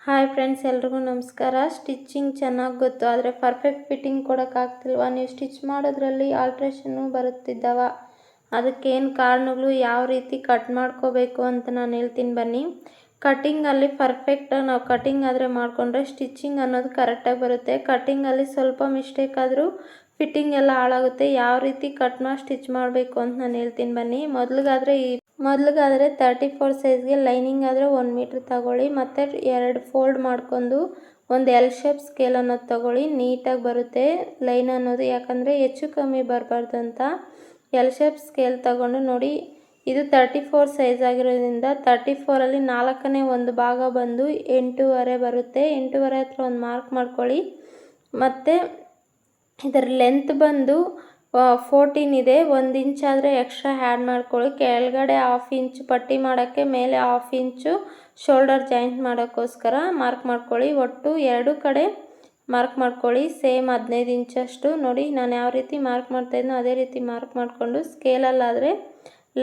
Hi friends, ಎಲ್ರಿಗೂ ನಮಸ್ಕಾರ. Stitching ಚೆನ್ನಾಗಿ ಗೊತ್ತು, ಆದರೆ ಪರ್ಫೆಕ್ಟ್ ಫಿಟ್ಟಿಂಗ್ ಕೊಡೋಕ್ಕಾಗ್ತಿಲ್ವ? ನೀವು ಸ್ಟಿಚ್ ಮಾಡೋದ್ರಲ್ಲಿ ಆಲ್ಟ್ರೇಷನ್ನು ಬರುತ್ತಿದ್ದಾವ? ಅದಕ್ಕೇನು ಕಾರಣಗಳು, ಯಾವ ರೀತಿ ಕಟ್ ಮಾಡ್ಕೋಬೇಕು ಅಂತ ನಾನು ಹೇಳ್ತೀನಿ ಬನ್ನಿ. ಕಟ್ಟಿಂಗಲ್ಲಿ ನಾವು ಕಟ್ಟಿಂಗ್ ಆದರೆ ಮಾಡಿಕೊಂಡ್ರೆ ಸ್ಟಿಚಿಂಗ್ ಅನ್ನೋದು ಕರೆಕ್ಟಾಗಿ ಬರುತ್ತೆ. ಕಟ್ಟಿಂಗಲ್ಲಿ ಸ್ವಲ್ಪ ಮಿಸ್ಟೇಕ್ ಆದರೂ ಫಿಟ್ಟಿಂಗ್ ಎಲ್ಲ ಹಾಳಾಗುತ್ತೆ. ಯಾವ ರೀತಿ ಕಟ್ ಮಾಡಿ ಸ್ಟಿಚ್ ಮಾಡಬೇಕು ಅಂತ ನಾನು ಹೇಳ್ತೀನಿ ಬನ್ನಿ. ಮೊದಲಿಗಾದರೆ 34 ಸೈಜ್ಗೆ ಲೈನಿಂಗ್ ಆದರೆ 1 ಮೀಟ್ರ್ ತಗೊಳ್ಳಿ. ಮತ್ತು 2 ಫೋಲ್ಡ್ ಮಾಡ್ಕೊಂಡು ಒಂದು ಎಲ್ ಶೇಪ್ ಸ್ಕೇಲ್ ಅನ್ನೋದು ತಗೊಳ್ಳಿ. ನೀಟಾಗಿ ಬರುತ್ತೆ ಲೈನ್ ಅನ್ನೋದು, ಯಾಕಂದರೆ ಹೆಚ್ಚು ಕಮ್ಮಿ ಬರಬಾರ್ದು ಅಂತ ಎಲ್ ಶೇಪ್ ಸ್ಕೇಲ್ ತಗೊಂಡು ನೋಡಿ. ಇದು 34 ಸೈಜ್ ಆಗಿರೋದ್ರಿಂದ 34ಅಲ್ಲಿ 4ನೇ ಒಂದು ಭಾಗ ಬಂದು 8.5 ಬರುತ್ತೆ. 8.5 ಹತ್ರ ಒಂದು ಮಾರ್ಕ್ ಮಾಡ್ಕೊಳ್ಳಿ. ಮತ್ತು ಇದರ ಲೆಂತ್ ಬಂದು 14 ಇದೆ. 1 ಇಂಚ್ ಆದರೆ ಎಕ್ಸ್ಟ್ರಾ ಆ್ಯಡ್ ಮಾಡ್ಕೊಳ್ಳಿ. ಕೆಳಗಡೆ 1/2 ಇಂಚ್ ಪಟ್ಟಿ ಮಾಡೋಕ್ಕೆ, ಮೇಲೆ 1/2 ಇಂಚು ಶೋಲ್ಡರ್ ಜಾಯಿಂಟ್ ಮಾಡೋಕ್ಕೋಸ್ಕರ ಮಾರ್ಕ್ ಮಾಡ್ಕೊಳ್ಳಿ. ಒಟ್ಟು 2 ಕಡೆ ಮಾರ್ಕ್ ಮಾಡ್ಕೊಳ್ಳಿ. ಸೇಮ್ 15 ಇಂಚಷ್ಟು ನೋಡಿ. ನಾನು ಯಾವ ರೀತಿ ಮಾರ್ಕ್ ಮಾಡ್ತಾಯಿದ್ನೋ ಅದೇ ರೀತಿ ಮಾರ್ಕ್ ಮಾಡಿಕೊಂಡು ಸ್ಕೇಲಲ್ಲಾದರೆ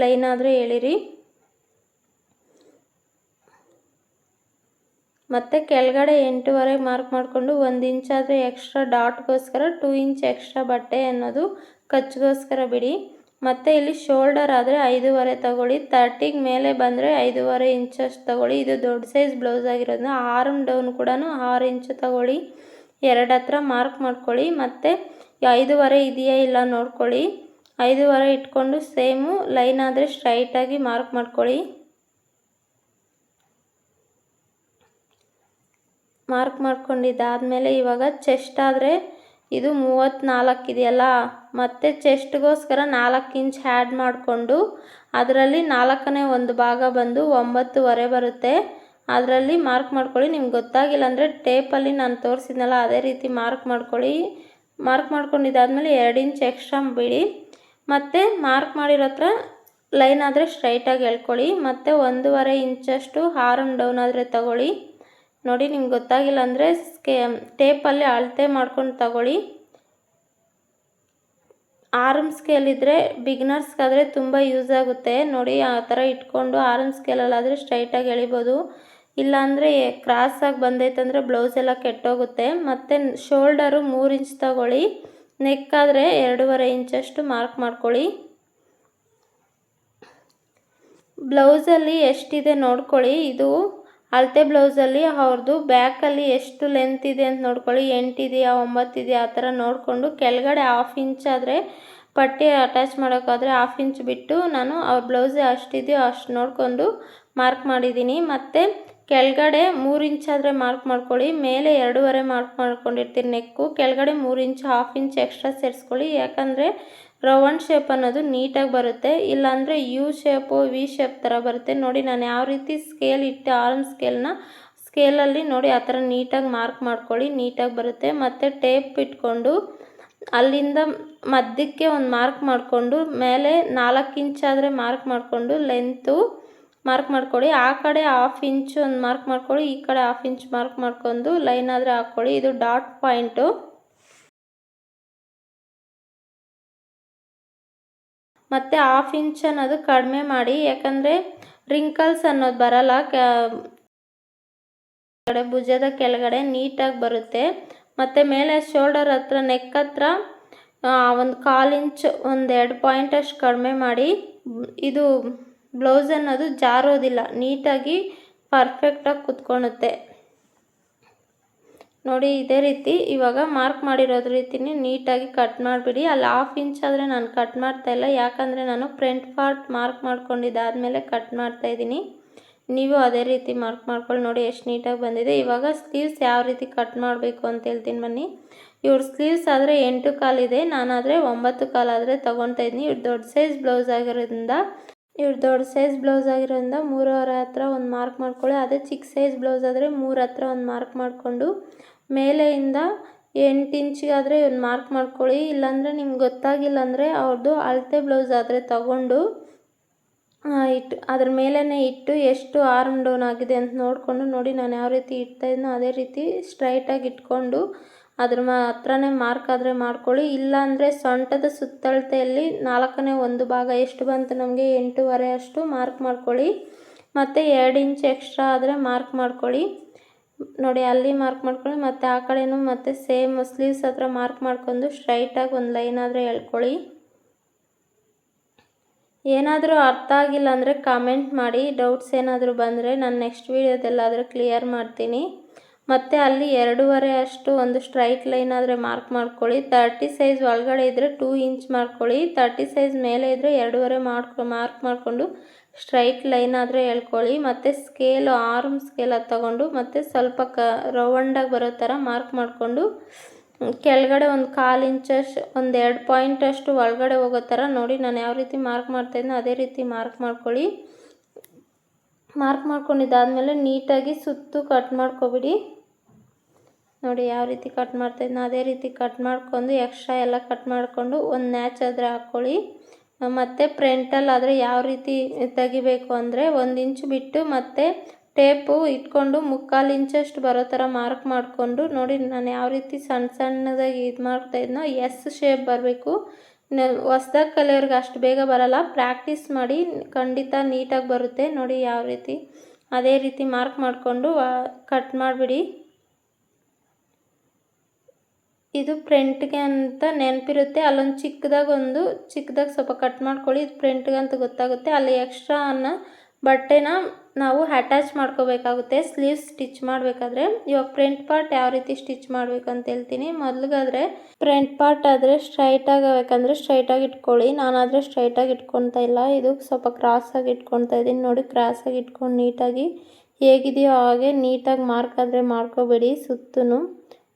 ಲೈನ್ ಆದರೆ ಎಳೀರಿ. ಮತ್ತು ಕೆಳಗಡೆ 8.5 ಮಾರ್ಕ್ ಮಾಡಿಕೊಂಡು 1 ಇಂಚ್ ಆದರೆ ಎಕ್ಸ್ಟ್ರಾ ಡಾಟ್ಗೋಸ್ಕರ 2 ಇಂಚ್ ಎಕ್ಸ್ಟ್ರಾ ಬಟ್ಟೆ ಅನ್ನೋದು ಖರ್ಚಿಗೋಸ್ಕರ ಬಿಡಿ. ಮತ್ತು ಇಲ್ಲಿ ಶೋಲ್ಡರ್ ಆದರೆ 5.5 ತಗೊಳ್ಳಿ. 30ಗೆ ಮೇಲೆ ಬಂದರೆ 5.5 ಇಂಚಷ್ಟು ತಗೊಳ್ಳಿ. ಇದು ದೊಡ್ಡ ಸೈಜ್ ಬ್ಲೌಸ್ ಆಗಿರೋದ್ರಿಂದ ಆರ್ಮ್ ಡೌನ್ ಕೂಡ 6 ಇಂಚು ತಗೊಳ್ಳಿ. 2 ಹತ್ರ ಮಾರ್ಕ್ ಮಾಡ್ಕೊಳ್ಳಿ. ಮತ್ತು 5.5 ಇದೆಯಾ ಇಲ್ಲ ನೋಡ್ಕೊಳ್ಳಿ. 5.5 ಇಟ್ಕೊಂಡು ಸೇಮು ಲೈನ್ ಆದರೆ ಸ್ಟ್ರೈಟಾಗಿ ಮಾರ್ಕ್ ಮಾಡ್ಕೊಳ್ಳಿ. ಮಾರ್ಕ್ ಮಾಡ್ಕೊಂಡಿದ್ದಾದಮೇಲೆ ಇವಾಗ ಚೆಸ್ಟ್ ಆದರೆ ಇದು 34 ಇದೆಯಲ್ಲ, ಮತ್ತು ಚೆಸ್ಟ್ಗೋಸ್ಕರ 4 ಇಂಚ್ ಆ್ಯಡ್ ಮಾಡಿಕೊಂಡು ಅದರಲ್ಲಿ 4ನೇ ಒಂದು ಭಾಗ ಬಂದು 9.5 ಬರುತ್ತೆ. ಅದರಲ್ಲಿ ಮಾರ್ಕ್ ಮಾಡ್ಕೊಳ್ಳಿ. ನಿಮ್ಗೆ ಗೊತ್ತಾಗಿಲ್ಲ ಅಂದರೆ ಟೇಪಲ್ಲಿ ನಾನು ತೋರಿಸಿದ್ನಲ್ಲ ಅದೇ ರೀತಿ ಮಾರ್ಕ್ ಮಾಡ್ಕೊಳ್ಳಿ. ಮಾರ್ಕ್ ಮಾಡ್ಕೊಂಡಿದ್ದಾದಮೇಲೆ 2 ಇಂಚ್ ಎಕ್ಸ್ಟ್ರಾ ಬಿಡಿ. ಮತ್ತು ಮಾರ್ಕ್ ಮಾಡಿರೋ ಹತ್ರ ಲೈನ್ ಆದರೆ ಸ್ಟ್ರೈಟಾಗಿ ಎಳ್ಕೊಳ್ಳಿ. ಮತ್ತು 1.5 ಇಂಚಷ್ಟು ಆರ್ಮ್ ಡೌನ್ ಆದರೆ ತಗೊಳ್ಳಿ. ನೋಡಿ, ನಿಮ್ಗೆ ಗೊತ್ತಾಗಿಲ್ಲ ಅಂದರೆ ಟೇಪಲ್ಲಿ ಅಳತೆ ಮಾಡ್ಕೊಂಡು ತಗೊಳ್ಳಿ. ಆರ್ಮ್ ಸ್ಕೇಲ್ ಇದ್ದರೆ ಬಿಗಿನರ್ಸ್ಗಾದರೆ ತುಂಬ ಯೂಸ್ ಆಗುತ್ತೆ. ನೋಡಿ, ಆ ಥರ ಇಟ್ಕೊಂಡು ಆರ್ಮ್ ಸ್ಕೇಲಲ್ಲಾದರೆ ಸ್ಟ್ರೈಟಾಗಿ ಎಳಿಬೋದು. ಇಲ್ಲಾಂದರೆ ಕ್ರಾಸಾಗಿ ಬಂದೈತಂದರೆ ಬ್ಲೌಸ್ ಎಲ್ಲ ಕೆಟ್ಟೋಗುತ್ತೆ. ಮತ್ತು ಶೋಲ್ಡರು 3 ಇಂಚ್ ತಗೊಳ್ಳಿ. ನೆಕ್ ಆದರೆ 2.5 ಇಂಚಷ್ಟು ಮಾರ್ಕ್ ಮಾಡ್ಕೊಳ್ಳಿ. ಬ್ಲೌಸಲ್ಲಿ ಎಷ್ಟಿದೆ ನೋಡ್ಕೊಳ್ಳಿ. ಇದು ಅಳತೆ ಬ್ಲೌಸಲ್ಲಿ ಅವ್ರದ್ದು ಬ್ಯಾಕಲ್ಲಿ ಎಷ್ಟು ಲೆಂತ್ ಇದೆ ಅಂತ ನೋಡ್ಕೊಳ್ಳಿ. 8 ಇದೆಯಾ 9 ಇದೆಯಾ ಆ ಥರ ನೋಡಿಕೊಂಡು ಕೆಳಗಡೆ 1/2 ಇಂಚ್ ಆದರೆ ಪಟ್ಟಿ ಅಟ್ಯಾಚ್ ಮಾಡೋಕ್ಕಾದರೆ 1/2 ಇಂಚ್ ಬಿಟ್ಟು ನಾನು ಅವ್ರ ಬ್ಲೌಸ್ ಅಷ್ಟಿದೆಯೋ ಅಷ್ಟು ನೋಡಿಕೊಂಡು ಮಾರ್ಕ್ ಮಾಡಿದ್ದೀನಿ. ಮತ್ತು ಕೆಳಗಡೆ 3 ಇಂಚ್ ಆದರೆ ಮಾರ್ಕ್ ಮಾಡ್ಕೊಳ್ಳಿ. ಮೇಲೆ 2.5 ಮಾರ್ಕ್ ಮಾಡ್ಕೊಂಡಿರ್ತೀನಿ ನೆಕ್ಕು. ಕೆಳಗಡೆ 3 ಇಂಚ್ 1/2 ಇಂಚ್ ಎಕ್ಸ್ಟ್ರಾ ಸೇರಿಸ್ಕೊಳ್ಳಿ. ಯಾಕಂದರೆ ರೌಂಡ್ ಶೇಪ್ ಅನ್ನೋದು ನೀಟಾಗಿ ಬರುತ್ತೆ. ಇಲ್ಲಾಂದರೆ ಯು ಶೇಪು ವಿ ಶೇಪ್ ಥರ ಬರುತ್ತೆ. ನೋಡಿ, ನಾನು ಯಾವ ರೀತಿ ಸ್ಕೇಲ್ ಇಟ್ಟು ಆರ್ಮ್ ಸ್ಕೇಲಲ್ಲಿ ನೋಡಿ ಆ ಥರ ನೀಟಾಗಿ ಮಾರ್ಕ್ ಮಾಡ್ಕೊಳ್ಳಿ. ನೀಟಾಗಿ ಬರುತ್ತೆ. ಮತ್ತು ಟೇಪ್ ಇಟ್ಕೊಂಡು ಅಲ್ಲಿಂದ ಮಧ್ಯಕ್ಕೆ ಒಂದು ಮಾರ್ಕ್ ಮಾಡಿಕೊಂಡು ಮೇಲೆ 4 ಇಂಚ್ ಆದರೆ ಮಾರ್ಕ್ ಮಾಡಿಕೊಂಡು ಲೆಂತು ಮಾರ್ಕ್ ಮಾಡ್ಕೊಳ್ಳಿ. ಆ ಕಡೆ 1/2 ಇಂಚು ಒಂದು ಮಾರ್ಕ್ ಮಾಡ್ಕೊಳ್ಳಿ. ಈ ಕಡೆ 1/2 ಇಂಚ್ ಮಾರ್ಕ್ ಮಾಡ್ಕೊಂಡು ಲೈನ್ ಆದರೆ ಹಾಕ್ಕೊಳ್ಳಿ. ಇದು ಡಾಟ್ ಪಾಯಿಂಟು. ಮತ್ತು 1/2 ಇಂಚ್ ಅನ್ನೋದು ಕಡಿಮೆ ಮಾಡಿ, ಯಾಕಂದರೆ ರಿಂಕಲ್ಸ್ ಅನ್ನೋದು ಬರಲ್ಲ. ಭುಜದ ಕೆಳಗಡೆ ನೀಟಾಗಿ ಬರುತ್ತೆ. ಮತ್ತು ಮೇಲೆ ಶೋಲ್ಡರ್ ಹತ್ರ ನೆಕ್ ಹತ್ರ ಒಂದು 1/4 ಇಂಚ್ 1-2 ಪಾಯಿಂಟ್ ಅಷ್ಟು ಕಡಿಮೆ ಮಾಡಿ. ಇದು ಬ್ಲೌಸ್ ಅನ್ನೋದು ಜಾರೋದಿಲ್ಲ, ನೀಟಾಗಿ ಪರ್ಫೆಕ್ಟಾಗಿ ಕುತ್ಕೊಳ್ಳುತ್ತೆ. ನೋಡಿ, ಇದೇ ರೀತಿ ಇವಾಗ ಮಾರ್ಕ್ ಮಾಡಿರೋದು ರೀತಿನೇ ನೀಟಾಗಿ ಕಟ್ ಮಾಡಿಬಿಡಿ. ಅಲ್ಲಿ 1/2 ಇಂಚ್ ಆದರೆ ನಾನು ಕಟ್ ಮಾಡ್ತಾಯಿಲ್ಲ, ಯಾಕಂದರೆ ನಾನು ಫ್ರಂಟ್ ಪಾರ್ಟ್ ಮಾರ್ಕ್ ಮಾಡ್ಕೊಂಡಿದ್ದಾದಮೇಲೆ ಕಟ್ ಮಾಡ್ತಾಯಿದ್ದೀನಿ. ನೀವು ಅದೇ ರೀತಿ ಮಾರ್ಕ್ ಮಾಡ್ಕೊಳ್ಳಿ. ನೋಡಿ ಎಷ್ಟು ನೀಟಾಗಿ ಬಂದಿದೆ. ಇವಾಗ ಸ್ಲೀವ್ಸ್ ಯಾವ ರೀತಿ ಕಟ್ ಮಾಡಬೇಕು ಅಂತ ಹೇಳ್ತೀನಿ ಬನ್ನಿ. ಇವ್ರ ಸ್ಲೀವ್ಸ್ ಆದರೆ 8 ಕಾಲು ಇದೆ, ನಾನಾದರೆ 9 ಕಾಲು ಆದರೆ ತೊಗೊತಾ ಇದ್ದೀನಿ. ಇವ್ರು ದೊಡ್ಡ ಸೈಜ್ ಬ್ಲೌಸ್ ಆಗಿರೋದ್ರಿಂದ 3.5 ಹತ್ರ ಒಂದು ಮಾರ್ಕ್ ಮಾಡ್ಕೊಳ್ಳಿ. ಅದೇ ಚಿಕ್ಕ ಸೈಜ್ ಬ್ಲೌಸ್ ಆದರೆ 3 ಹತ್ರ ಒಂದು ಮಾರ್ಕ್ ಮಾಡಿಕೊಂಡು ಮೇಲೆಯಿಂದ 8 ಇಂಚಿಗಾದರೆ ಒಂದು ಮಾರ್ಕ್ ಮಾಡ್ಕೊಳ್ಳಿ. ಇಲ್ಲಾಂದರೆ ನಿಮ್ಗೆ ಗೊತ್ತಾಗಿಲ್ಲ ಅಂದರೆ ಅವ್ರದ್ದು ಅಳತೆ ಬ್ಲೌಸ್ ಆದರೆ ತಗೊಂಡು ಅದ್ರ ಮೇಲೇ ಇಟ್ಟು ಎಷ್ಟು ಆರ್ಮ್ ಡೌನ್ ಆಗಿದೆ ಅಂತ ನೋಡಿಕೊಂಡು ನೋಡಿ, ನಾನು ಯಾವ ರೀತಿ ಇಡ್ತಾಯಿದ್ನೋ ಅದೇ ರೀತಿ ಸ್ಟ್ರೈಟಾಗಿ ಇಟ್ಕೊಂಡು ಅದ್ರ ಹತ್ರನೇ ಮಾರ್ಕ್ ಆದರೆ ಮಾಡ್ಕೊಳ್ಳಿ. ಇಲ್ಲಾಂದರೆ ಸೊಂಟದ ಸುತ್ತಳತೆಯಲ್ಲಿ 4ನೇ ಒಂದು ಭಾಗ ಎಷ್ಟು ಬಂತು ನಮಗೆ 8.5 ಅಷ್ಟು ಮಾರ್ಕ್ ಮಾಡ್ಕೊಳ್ಳಿ. ಮತ್ತು 2 ಇಂಚ್ ಎಕ್ಸ್ಟ್ರಾ ಆದರೆ ಮಾರ್ಕ್ ಮಾಡ್ಕೊಳ್ಳಿ. ನೋಡಿ ಅಲ್ಲಿ ಮಾರ್ಕ್ ಮಾಡ್ಕೊಳ್ಳಿ, ಮತ್ತು ಆ ಕಡೆನೂ ಮತ್ತು ಸೇಮ್ ಸ್ಲೀವ್ಸ್ ಹತ್ರ ಮಾರ್ಕ್ ಮಾಡ್ಕೊಂಡು ಸ್ಟ್ರೈಟಾಗಿ ಒಂದು ಲೈನ್ ಆದರೆ ಎಳ್ಕೊಳ್ಳಿ. ಏನಾದರೂ ಅರ್ಥ ಆಗಿಲ್ಲ ಅಂದರೆ ಕಾಮೆಂಟ್ ಮಾಡಿ, ಡೌಟ್ಸ್ ಏನಾದರೂ ಬಂದರೆ ನಾನು ನೆಕ್ಸ್ಟ್ ವೀಡಿಯೋದಲ್ಲಾದರೆ ಕ್ಲಿಯರ್ ಮಾಡ್ತೀನಿ. ಮತ್ತು ಅಲ್ಲಿ 2.5 ಅಷ್ಟು ಒಂದು ಸ್ಟ್ರೈಟ್ ಲೈನ್ ಆದರೆ ಮಾರ್ಕ್ ಮಾಡ್ಕೊಳ್ಳಿ. 30 ಸೈಜ್ ಒಳಗಡೆ ಇದ್ದರೆ 2 ಇಂಚ್ ಮಾಡ್ಕೊಳ್ಳಿ, 30 ಸೈಜ್ ಮೇಲೆ ಇದ್ದರೆ 2.5 ಮಾರ್ಕ್ ಮಾಡಿಕೊಂಡು ಸ್ಟ್ರೈಟ್ ಲೈನ್ ಆದರೆ ಎಳ್ಕೊಳ್ಳಿ. ಮತ್ತು ಸ್ಕೇಲು ಆರ್ಮ್ ಸ್ಕೇಲ್ ಅದು ತಗೊಂಡು ಮತ್ತು ಸ್ವಲ್ಪ ರೌಂಡಾಗಿ ಬರೋ ಥರ ಮಾರ್ಕ್ ಮಾಡಿಕೊಂಡು ಕೆಳಗಡೆ ಒಂದು 1/4 ಇಂಚಷ್ಟು ಒಂದು 2 ಪಾಯಿಂಟಷ್ಟು ಒಳಗಡೆ ಹೋಗೋ ಥರ ನೋಡಿ ನಾನು ಯಾವ ರೀತಿ ಮಾರ್ಕ್ ಮಾಡ್ತಾಯಿದ್ನೋ ಅದೇ ರೀತಿ ಮಾರ್ಕ್ ಮಾಡ್ಕೊಳ್ಳಿ. ಮಾರ್ಕ್ ಮಾಡ್ಕೊಂಡಿದ್ದಾದಮೇಲೆ ನೀಟಾಗಿ ಸುತ್ತು ಕಟ್ ಮಾಡ್ಕೊಬಿಡಿ. ನೋಡಿ ಯಾವ ರೀತಿ ಕಟ್ ಮಾಡ್ತಾಯಿದ್ನೋ ಅದೇ ರೀತಿ ಕಟ್ ಮಾಡ್ಕೊಂಡು ಎಕ್ಸ್ಟ್ರಾ ಎಲ್ಲ ಕಟ್ ಮಾಡಿಕೊಂಡು ಒಂದು ನ್ಯಾಚ್ ಆದರೆ ಹಾಕ್ಕೊಳ್ಳಿ. ಮತ್ತು ಫ್ರಂಟಲ್ಲಾದರೆ ಯಾವ ರೀತಿ ತೆಗಿಬೇಕು ಅಂದರೆ 1 ಇಂಚ್ ಬಿಟ್ಟು ಮತ್ತು ಟೇಪು ಇಟ್ಕೊಂಡು 3/4 ಇಂಚಷ್ಟು ಬರೋ ಥರ ಮಾರ್ಕ್ ಮಾಡಿಕೊಂಡು ನೋಡಿ ನಾನು ಯಾವ ರೀತಿ ಸಣ್ಣ ಸಣ್ಣದಾಗಿ ಇದು ಮಾಡ್ತಾಯಿದ್ನೋ ಎಸ್ ಶೇಪ್ ಬರಬೇಕು. ಹೊಸ್ದಾಗಿ ಕಲಿಯೋರ್ಗೆ ಅಷ್ಟು ಬೇಗ ಬರಲ್ಲ, ಪ್ರಾಕ್ಟೀಸ್ ಮಾಡಿ ಖಂಡಿತ ನೀಟಾಗಿ ಬರುತ್ತೆ. ನೋಡಿ ಯಾವ ರೀತಿ ಅದೇ ರೀತಿ ಮಾರ್ಕ್ ಮಾಡಿಕೊಂಡು ಕಟ್ ಮಾಡಿಬಿಡಿ. ಇದು ಫ್ರಂಟ್ಗೆ ಅಂತ ನೆನಪಿರುತ್ತೆ, ಅಲ್ಲೊಂದು ಚಿಕ್ಕದಾಗಿ ಸ್ವಲ್ಪ ಕಟ್ ಮಾಡ್ಕೊಳ್ಳಿ. ಇದು ಫ್ರಂಟ್ಗೆ ಅಂತ ಗೊತ್ತಾಗುತ್ತೆ. ಅಲ್ಲಿ ಎಕ್ಸ್ಟ್ರಾ ಬಟ್ಟೆನ ನಾವು ಅಟ್ಯಾಚ್ ಮಾಡ್ಕೋಬೇಕಾಗುತ್ತೆ ಸ್ಲೀವ್ಸ್ ಸ್ಟಿಚ್ ಮಾಡಬೇಕಾದ್ರೆ. ಇವಾಗ ಫ್ರಂಟ್ ಪಾರ್ಟ್ ಯಾವ ರೀತಿ ಸ್ಟಿಚ್ ಮಾಡಬೇಕು ಅಂತ ಹೇಳ್ತೀನಿ. ಮೊದಲಿಗಾದರೆ ಫ್ರಂಟ್ ಪಾರ್ಟ್ ಆದರೆ ಸ್ಟ್ರೈಟಾಗಿ ಆಗಬೇಕಂದ್ರೆ ಸ್ಟ್ರೈಟಾಗಿ ಇಟ್ಕೊಳ್ಳಿ. ನಾನಾದರೆ ಸ್ಟ್ರೈಟಾಗಿ ಇಟ್ಕೊತಾ ಇಲ್ಲ, ಇದು ಸ್ವಲ್ಪ ಕ್ರಾಸಾಗಿ ಇಟ್ಕೊತಾ ಇದ್ದೀನಿ. ನೋಡಿ ಕ್ರಾಸಾಗಿ ಇಟ್ಕೊಂಡು ನೀಟಾಗಿ ಹೇಗಿದೆಯೋ ಹಾಗೆ ನೀಟಾಗಿ ಮಾರ್ಕ್ ಆದರೆ ಮಾಡ್ಕೋಬೇಡಿ. ಸುತ್ತೂ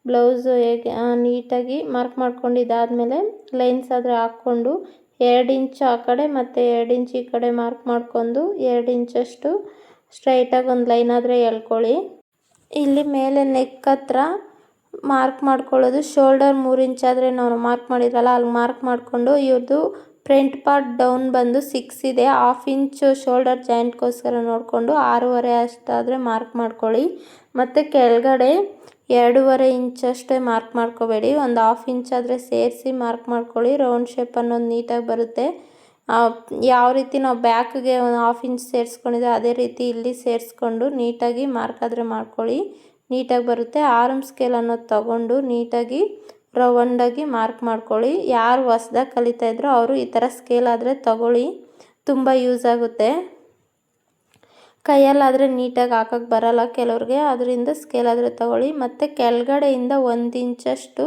ಬ್ಲೌಸು ಹೇಗೆ ನೀಟಾಗಿ ಮಾರ್ಕ್ ಮಾಡ್ಕೊಂಡಿದ್ದಾದಮೇಲೆ ಲೈನ್ಸ್ ಆದರೆ ಹಾಕ್ಕೊಂಡು 2 ಇಂಚ್ ಆ ಕಡೆ ಮತ್ತು 2 ಇಂಚ್ ಈ ಕಡೆ ಮಾರ್ಕ್ ಮಾಡ್ಕೊಂಡು 2 ಇಂಚಷ್ಟು ಸ್ಟ್ರೈಟಾಗಿ ಒಂದು ಲೈನ್ ಆದರೆ ಎಳ್ಕೊಳ್ಳಿ. ಇಲ್ಲಿ ಮೇಲೆ ನೆಕ್ ಹತ್ರ ಮಾರ್ಕ್ ಮಾಡ್ಕೊಳ್ಳೋದು ಶೋಲ್ಡರ್ 3 ಇಂಚ್ ಆದರೆ ನಾವು ಮಾರ್ಕ್ ಮಾಡಿದ್ರಲ್ಲ ಅಲ್ಲಿ ಮಾರ್ಕ್ ಮಾಡಿಕೊಂಡು ಇವ್ರದ್ದು ಫ್ರಂಟ್ ಪಾರ್ಟ್ ಡೌನ್ ಬಂದು 6 ಇದೆ. 1/2 ಇಂಚು ಶೋಲ್ಡರ್ ಜಾಯಿಂಟ್ಗೋಸ್ಕರ ನೋಡಿಕೊಂಡು 6.5 ಅಷ್ಟಾದರೆ ಮಾರ್ಕ್ ಮಾಡ್ಕೊಳ್ಳಿ. ಮತ್ತು ಕೆಳಗಡೆ 2.5 ಇಂಚಷ್ಟೇ ಮಾರ್ಕ್ ಮಾಡ್ಕೋಬೇಡಿ, ಒಂದು 1/2 ಇಂಚ್ ಆದರೆ ಸೇರಿಸಿ ಮಾರ್ಕ್ ಮಾಡ್ಕೊಳ್ಳಿ. ರೌಂಡ್ ಶೇಪ್ ಅನ್ನೋದು ನೀಟಾಗಿ ಬರುತ್ತೆ. ಯಾವ ರೀತಿ ನಾವು ಬ್ಯಾಕ್ಗೆ ಒಂದು 1/2 ಇಂಚ್ ಸೇರಿಸ್ಕೊಂಡಿದ್ದೆ ಅದೇ ರೀತಿ ಇಲ್ಲಿ ಸೇರಿಸ್ಕೊಂಡು ನೀಟಾಗಿ ಮಾರ್ಕ್ ಆದರೆ ಮಾಡ್ಕೊಳ್ಳಿ, ನೀಟಾಗಿ ಬರುತ್ತೆ. ಆರ್ಮ್ ಸ್ಕೇಲ್ ಅನ್ನೋದು ತಗೊಂಡು ನೀಟಾಗಿ ರೌಂಡಾಗಿ ಮಾರ್ಕ್ ಮಾಡ್ಕೊಳ್ಳಿ. ಯಾರು ಹೊಸ್ದಾಗಿ ಕಲಿತಾ ಇದ್ರೋ ಅವರು ಈ ಥರ ಸ್ಕೇಲ್ ಆದರೆ ತಗೊಳ್ಳಿ, ತುಂಬ ಯೂಸ್ ಆಗುತ್ತೆ. ಕೈಯಲ್ಲಾದರೆ ನೀಟಾಗಿ ಹಾಕೋಕ್ಕೆ ಬರಲ್ಲ ಕೆಲವ್ರಿಗೆ, ಅದರಿಂದ ಸ್ಕೇಲ್ ಆದರೆ ತಗೊಳ್ಳಿ. ಮತ್ತು ಕೆಳಗಡೆಯಿಂದ 1 ಇಂಚಷ್ಟು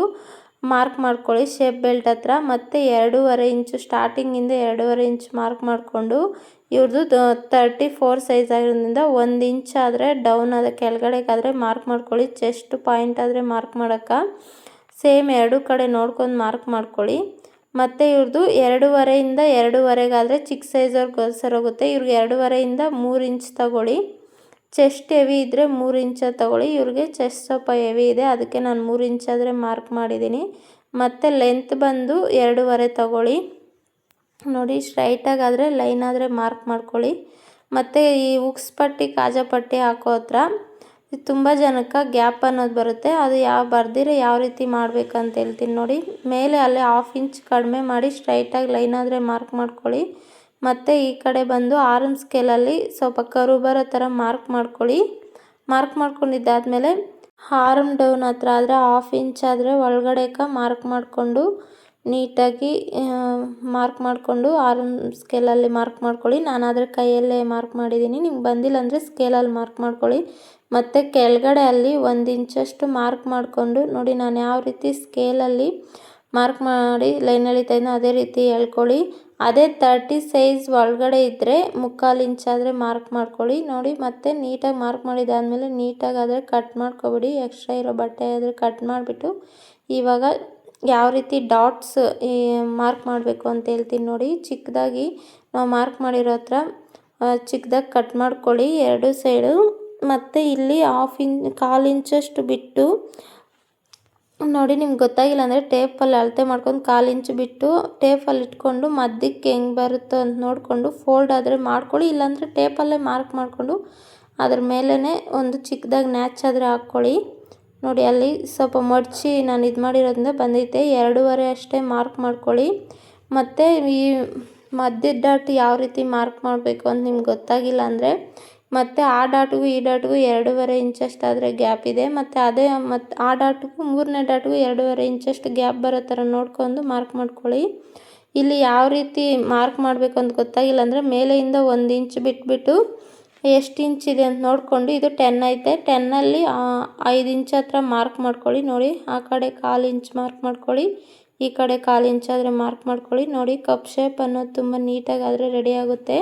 ಮಾರ್ಕ್ ಮಾಡ್ಕೊಳ್ಳಿ ಶೇಪ್ ಬೆಲ್ಟ್ ಹತ್ರ. ಮತ್ತು 2.5 ಇಂಚು ಸ್ಟಾರ್ಟಿಂಗಿಂದ 2.5 ಇಂಚ್ ಮಾರ್ಕ್ ಮಾಡಿಕೊಂಡು ಇವ್ರದ್ದು 34 ಸೈಜ್ ಆಗಿರೋದ್ರಿಂದ 1 ಇಂಚ್ ಆದರೆ ಡೌನ್ ಆದ ಕೆಳಗಡೆಗಾದರೆ ಮಾರ್ಕ್ ಮಾಡ್ಕೊಳ್ಳಿ. ಚೆಸ್ಟ್ ಪಾಯಿಂಟ್ ಆದರೆ ಮಾರ್ಕ್ ಮಾಡೋಕ್ಕೆ ಸೇಮ್ 2 ಕಡೆ ನೋಡ್ಕೊಂಡು ಮಾರ್ಕ್ ಮಾಡ್ಕೊಳ್ಳಿ. ಮತ್ತು ಇವ್ರದ್ದು 2.5ಇಂದ 2.5ಗಾದರೆ ಚಿಕ್ಕ ಸೈಜವ್ರಿಗೆ ಸರೋಗುತ್ತೆ. ಇವ್ರಿಗೆ 2.5ಇಂದ 3 ಇಂಚ್ ತಗೊಳ್ಳಿ. ಚೆಸ್ಟ್ ಹೆವಿ ಇದ್ದರೆ 3 ಇಂಚ ತಗೊಳ್ಳಿ. ಇವ್ರಿಗೆ ಚೆಸ್ಟ್ ಸ್ವಲ್ಪ ಹೆವಿ ಇದೆ, ಅದಕ್ಕೆ ನಾನು 3 ಇಂಚ್ ಆದರೆ ಮಾರ್ಕ್ ಮಾಡಿದ್ದೀನಿ. ಮತ್ತು ಲೆಂತ್ ಬಂದು 2.5 ತಗೊಳ್ಳಿ. ನೋಡಿ ಸ್ಟ್ರೈಟಾಗಾದರೆ ಲೈನ್ ಆದರೆ ಮಾರ್ಕ್ ಮಾಡ್ಕೊಳ್ಳಿ. ಮತ್ತು ಈ ಉಕ್ಸ್ ಪಟ್ಟಿ ಕಾಜಾ ಪಟ್ಟಿ ಹಾಕೋ ಹತ್ರ ತುಂಬ ಜನಕ್ಕೆ ಗ್ಯಾಪ್ ಅನ್ನೋದು ಬರುತ್ತೆ, ಅದು ಬರ್ದಿರೋ ಯಾವ ರೀತಿ ಮಾಡಬೇಕಂತ ಹೇಳ್ತೀನಿ ನೋಡಿ. ಮೇಲೆ ಅಲ್ಲೇ 1/2 ಇಂಚ್ ಕಡಿಮೆ ಮಾಡಿ ಸ್ಟ್ರೈಟಾಗಿ ಲೈನ್ ಆದರೆ ಮಾರ್ಕ್ ಮಾಡ್ಕೊಳ್ಳಿ. ಮತ್ತು ಈ ಕಡೆ ಬಂದು ಆರ್ಮ್ ಸ್ಕೇಲಲ್ಲಿ ಸ್ವಲ್ಪ ಕರು ಬರೋ ಥರ ಮಾರ್ಕ್ ಮಾಡ್ಕೊಳ್ಳಿ. ಮಾರ್ಕ್ ಮಾಡ್ಕೊಂಡಿದ್ದಾದಮೇಲೆ ಆರ್ಮ್ ಡೌನ್ ಹತ್ರ ಆದರೆ 1/2 ಇಂಚ್ ಆದರೆ ಒಳಗಡೆಗೆ ಮಾರ್ಕ್ ಮಾಡಿಕೊಂಡು ನೀಟಾಗಿ ಮಾರ್ಕ್ ಮಾಡಿಕೊಂಡು ಆರ್ಮ್ ಸ್ಕೇಲಲ್ಲಿ ಮಾರ್ಕ್ ಮಾಡ್ಕೊಳ್ಳಿ. ನಾನಾದರೆ ಕೈಯಲ್ಲೇ ಮಾರ್ಕ್ ಮಾಡಿದ್ದೀನಿ, ನಿಮ್ಗೆ ಬಂದಿಲ್ಲ ಅಂದರೆ ಸ್ಕೇಲಲ್ಲಿ ಮಾರ್ಕ್ ಮಾಡ್ಕೊಳ್ಳಿ. ಮತ್ತು ಕೆಳಗಡೆ ಅಲ್ಲಿ 1 ಇಂಚಷ್ಟು ಮಾರ್ಕ್ ಮಾಡಿಕೊಂಡು ನೋಡಿ ನಾನು ಯಾವ ರೀತಿ ಸ್ಕೇಲಲ್ಲಿ ಮಾರ್ಕ್ ಮಾಡಿ ಲೈನ್ ಎಳಿತಾಯಿದ್ನೋ ಅದೇ ರೀತಿ ಎಳ್ಕೊಳ್ಳಿ. ಅದೇ 30 ಸೈಜ್ ಒಳಗಡೆ ಇದ್ದರೆ 3/4 ಇಂಚ್ ಆದರೆ ಮಾರ್ಕ್ ಮಾಡ್ಕೊಳ್ಳಿ. ನೋಡಿ ಮತ್ತು ನೀಟಾಗಿ ಮಾರ್ಕ್ ಮಾಡಿದ್ದಾದಮೇಲೆ ನೀಟಾಗಿ ಆದರೆ ಕಟ್ ಮಾಡ್ಕೊಬಿಡಿ. ಎಕ್ಸ್ಟ್ರಾ ಇರೋ ಬಟ್ಟೆ ಆದರೆ ಕಟ್ ಮಾಡಿಬಿಟ್ಟು ಇವಾಗ ಯಾವ ರೀತಿ ಡಾಟ್ಸ್ ಮಾರ್ಕ್ ಮಾಡಬೇಕು ಅಂತ ಹೇಳ್ತೀನಿ ನೋಡಿ. ಚಿಕ್ಕದಾಗಿ ನಾವು ಮಾರ್ಕ್ ಮಾಡಿರೋ ಹತ್ರ ಚಿಕ್ಕದಾಗಿ ಕಟ್ ಮಾಡ್ಕೊಳ್ಳಿ 2 ಸೈಡು. ಮತ್ತು ಇಲ್ಲಿ 1/4 ಇಂಚಷ್ಟು ಬಿಟ್ಟು ನೋಡಿ, ನಿಮ್ಗೆ ಗೊತ್ತಾಗಿಲ್ಲ ಅಂದರೆ ಟೇಪಲ್ಲಿ ಅಳತೆ ಮಾಡ್ಕೊಂಡು 1/4 ಇಂಚ್ ಬಿಟ್ಟು ಟೇಪಲ್ಲಿ ಇಟ್ಕೊಂಡು ಮಧ್ಯಕ್ಕೆ ಹೆಂಗೆ ಬರುತ್ತೋ ಅಂತ ನೋಡಿಕೊಂಡು ಫೋಲ್ಡ್ ಆದರೆ ಮಾಡ್ಕೊಳ್ಳಿ. ಇಲ್ಲಾಂದರೆ ಟೇಪಲ್ಲೇ ಮಾರ್ಕ್ ಮಾಡಿಕೊಂಡು ಅದ್ರ ಮೇಲೇ ಒಂದು ಚಿಕ್ಕದಾಗಿ ನ್ಯಾಚ್ ಆದರೆ ಹಾಕ್ಕೊಳ್ಳಿ. ನೋಡಿ ಅಲ್ಲಿ ಸ್ವಲ್ಪ ಮಡಚಿ ನಾನು ಇದು ಮಾಡಿರೋದ್ರಿಂದ ಬಂದೈತೆ. 2.5 ಅಷ್ಟೇ ಮಾರ್ಕ್ ಮಾಡ್ಕೊಳ್ಳಿ. ಮತ್ತು ಈ ಮಧ್ಯದ ಡಾಟ್ ಯಾವ ರೀತಿ ಮಾರ್ಕ್ ಮಾಡಬೇಕು ಅಂತ ನಿಮ್ಗೆ ಗೊತ್ತಾಗಿಲ್ಲ ಅಂದರೆ ಮತ್ತು ಆ ಡಾಟ್ಗೂ ಈ ಡಾಟ್ಗೂ 2.5 ಇಂಚಷ್ಟಾದರೆ ಗ್ಯಾಪ್ ಇದೆ. ಮತ್ತು ಅದೇ ಮತ್ತು ಆ ಡಾಟ್ಗೂ 3ನೇ ಡಾಟ್ಗೂ 2.5 ಇಂಚಷ್ಟು ಗ್ಯಾಪ್ ಬರೋ ಥರ ನೋಡ್ಕೊಂಡು ಮಾರ್ಕ್ ಮಾಡ್ಕೊಳ್ಳಿ. ಇಲ್ಲಿ ಯಾವ ರೀತಿ ಮಾರ್ಕ್ ಮಾಡಬೇಕು ಅಂತ ಗೊತ್ತಾಗಿಲ್ಲ ಅಂದರೆ ಮೇಲೆಯಿಂದ 1 ಇಂಚ್ ಬಿಟ್ಬಿಟ್ಟು ಎಷ್ಟು ಇಂಚ್ ಇದೆ ಅಂತ ನೋಡಿಕೊಂಡು, ಇದು 10 ಐತೆ, 10ಅಲ್ಲಿ 5 ಇಂಚ್ ಹತ್ರ ಮಾರ್ಕ್ ಮಾಡ್ಕೊಳ್ಳಿ. ನೋಡಿ, ಆ ಕಡೆ 1/4 ಇಂಚ್ ಮಾರ್ಕ್ ಮಾಡ್ಕೊಳ್ಳಿ, ಈ ಕಡೆ 1/4 ಇಂಚ್ ಆದರೆ ಮಾರ್ಕ್ ಮಾಡ್ಕೊಳ್ಳಿ. ನೋಡಿ, ಕಪ್ ಶೇಪ್ ಅನ್ನೋದು ತುಂಬ ನೀಟಾಗಿ ಆದರೆ ರೆಡಿ ಆಗುತ್ತೆ.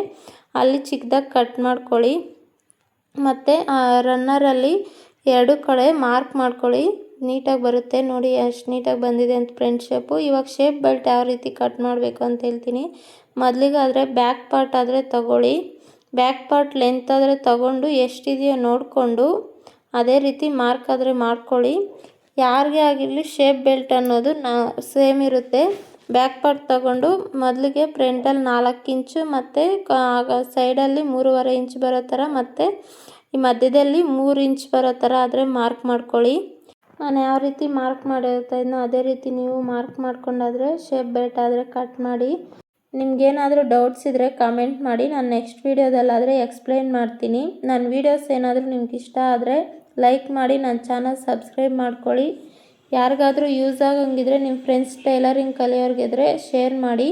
ಅಲ್ಲಿ ಚಿಕ್ಕದಾಗಿ ಕಟ್ ಮಾಡ್ಕೊಳ್ಳಿ. ಮತ್ತು ರನ್ನರಲ್ಲಿ 2 ಕಡೆ ಮಾರ್ಕ್ ಮಾಡ್ಕೊಳ್ಳಿ, ನೀಟಾಗಿ ಬರುತ್ತೆ. ನೋಡಿ ಎಷ್ಟು ನೀಟಾಗಿ ಬಂದಿದೆ ಅಂತ ಫ್ರಂಟ್ ಶೇಪು. ಇವಾಗ ಶೇಪ್ ಬೆಲ್ಟ್ ಯಾವ ರೀತಿ ಕಟ್ ಮಾಡಬೇಕು ಅಂತ ಹೇಳ್ತೀನಿ. ಮೊದಲಿಗಾದರೆ ಬ್ಯಾಕ್ ಪಾರ್ಟ್ ಆದರೆ ತಗೊಳ್ಳಿ. ಬ್ಯಾಕ್ ಪಾರ್ಟ್ ಲೆಂತ್ ಆದರೆ ತಗೊಂಡು ಎಷ್ಟಿದೆಯೋ ನೋಡಿಕೊಂಡು ಅದೇ ರೀತಿ ಮಾರ್ಕ್ ಆದರೆ ಮಾಡ್ಕೊಳ್ಳಿ. ಯಾರಿಗೇ ಆಗಿರಲಿ ಶೇಪ್ ಬೆಲ್ಟ್ ಅನ್ನೋದು ಸೇಮ್ ಇರುತ್ತೆ. ಬ್ಯಾಕ್ ಪಾರ್ಟ್ ತಗೊಂಡು ಮೊದಲಿಗೆ ಫ್ರಂಟಲ್ಲಿ 4 ಇಂಚು ಮತ್ತು ಸೈಡಲ್ಲಿ 3.5 ಇಂಚ್ ಬರೋ ಥರ ಮತ್ತು ಈ ಮಧ್ಯದಲ್ಲಿ 3 ಇಂಚ್ ಬರೋ ಥರ ಆದರೆ ಮಾರ್ಕ್ ಮಾಡ್ಕೊಳ್ಳಿ. ನಾನು ಯಾವ ರೀತಿ ಮಾರ್ಕ್ ಮಾಡಿರ್ತಾ ಇದ್ನೋ ಅದೇ ರೀತಿ ನೀವು ಮಾರ್ಕ್ ಮಾಡ್ಕೊಂಡಾದರೆ ಶೇಪ್ ಬೆಲ್ಟ್ ಆದರೆ ಕಟ್ ಮಾಡಿ. ನಿಮಗೇನಾದರೂ ಡೌಟ್ಸ್ ಇದ್ದರೆ ಕಮೆಂಟ್ ಮಾಡಿ, ನಾನು ನೆಕ್ಸ್ಟ್ ವೀಡಿಯೋದಲ್ಲಾದರೆ ಎಕ್ಸ್ಪ್ಲೈನ್ ಮಾಡ್ತೀನಿ. ನನ್ನ ವೀಡಿಯೋಸ್ ಏನಾದರೂ ನಿಮ್ಗೆ ಇಷ್ಟ ಆದರೆ ಲೈಕ್ ಮಾಡಿ, ನನ್ನ ಚಾನಲ್ ಸಬ್ಸ್ಕ್ರೈಬ್ ಮಾಡ್ಕೊಳ್ಳಿ. ಯಾರಿಗಾದರೂ ಯೂಸ್ ಆಗಂಗಿದ್ರೆ ನಿಮ್ಮ ಫ್ರೆಂಡ್ಸ್ ಟೈಲರಿಂಗ್ ಕಲಿಯೋರಿಗಿದ್ರೆ ಶೇರ್ ಮಾಡಿ.